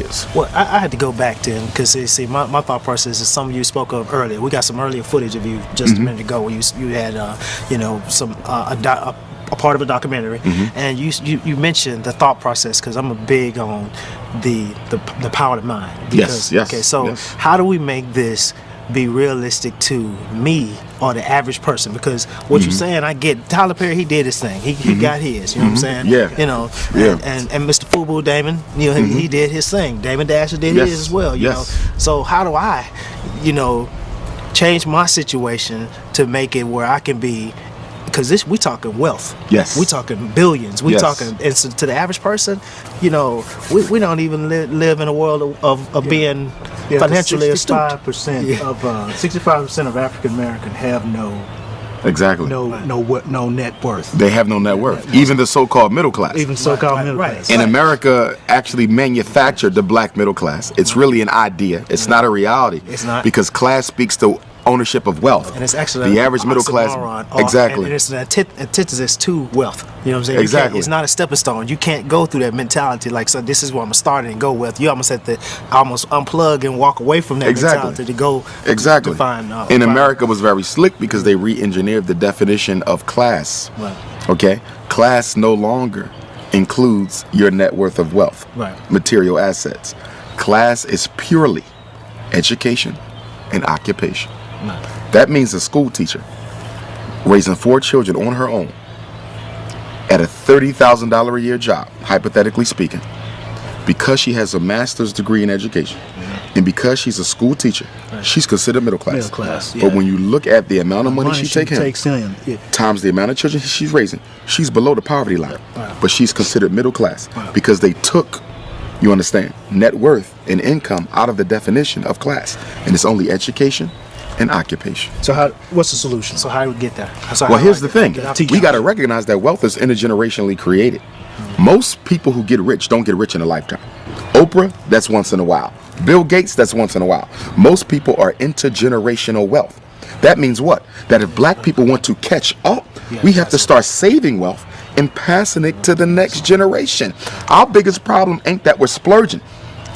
years. Well, I had to go back to him because see, my thought process is something you spoke of earlier. We got some earlier footage of you just a minute ago where you had some a part of a documentary, and you mentioned the thought process because I'm a big on the power of the mind. Because, yes. Okay, so yes. how do we make this be realistic to me or the average person? Because what you're saying, I get. Tyler Perry, he did his thing. He got his. You know what I'm saying? Yeah. You know. Yeah. And Mr. Fubu Damon, he did his thing. Damon Dasher did Yes. his as well. You Yes. know. So how do I, change my situation to make it where I can be? Because we talking wealth. Yes. We talking billions. We Yes. talking, and so to the average person, we don't even live in a world of being financially astute. 65% of African Americans have Exactly. no net worth. They have no net worth. Even the so-called middle class. Even so-called middle right. class. And America actually manufactured the black middle class. It's really an idea. It's not a reality. It's not. Because class speaks to ownership of wealth. And it's actually the average middle class. Exactly. And it's an antithesis to wealth. You know what I'm saying? Exactly. It's not a stepping stone. You can't go through that mentality like, so this is where I'm gonna start and go with. You almost have to almost unplug and walk away from that mentality to go. Exactly. To find. And America was very slick because they re-engineered the definition of class. Right. Okay. Class no longer includes your net worth of wealth. Right. Material assets. Class is purely education and occupation. That means a school teacher raising 4 children on her own at a $30,000 a year job, hypothetically speaking, because she has a master's degree in education and because she's a school teacher, she's considered middle class. Middle class, But when you look at the amount of money she takes in, times the amount of children she's raising, she's below the poverty line. But she's considered middle class because they took, you understand, net worth and income out of the definition of class. And it's only education and occupation. So what's the solution? So how do we get there? Well, here's the thing. We got to recognize that wealth is intergenerationally created. Most people who get rich don't get rich in a lifetime. Oprah, that's once in a while. Bill Gates, that's once in a while. Most people are intergenerational wealth. That means what? That if black people want to catch up, we have to start saving wealth and passing it to the next generation. Our biggest problem ain't that we're splurging.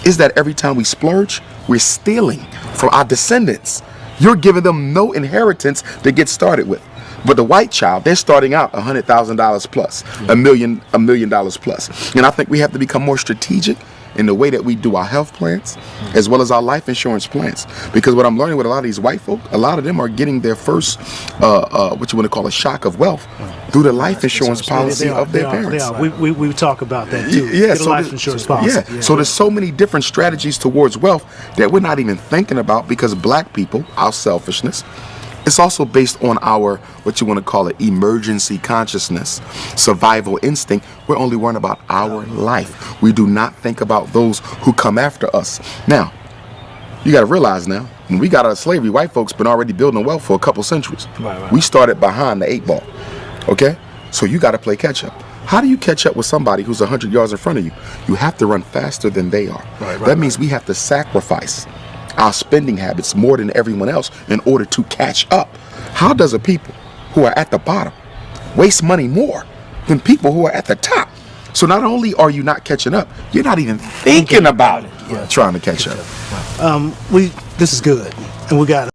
Is that every time we splurge, we're stealing from our descendants. You're giving them no inheritance to get started with. But the white child, they're starting out $100,000 plus, $1 million plus. And I think we have to become more strategic in the way that we do our health plans as well as our life insurance plans. Because what I'm learning with a lot of these white folk, a lot of them are getting their first, what you want to call a shock of wealth through the life insurance policy of their parents. We talk about that too. Yeah, Get a life insurance policy. Yeah. So there's so many different strategies towards wealth that we're not even thinking about because black people, our selfishness, it's also based on our, what you want to call it, emergency consciousness, survival instinct. We're only worrying about our life. We do not think about those who come after us. Now, you got to realize now, when we got out of slavery, white folks been already building wealth for a couple centuries. Right. We started behind the 8 ball. Okay? So you got to play catch up. How do you catch up with somebody who's 100 yards in front of you? You have to run faster than they are. That means we have to sacrifice our spending habits more than everyone else in order to catch up. How does a people who are at the bottom waste money more than people who are at the top? So not only are you not catching up, you're not even thinking about it. Trying to catch up. This is good, and we got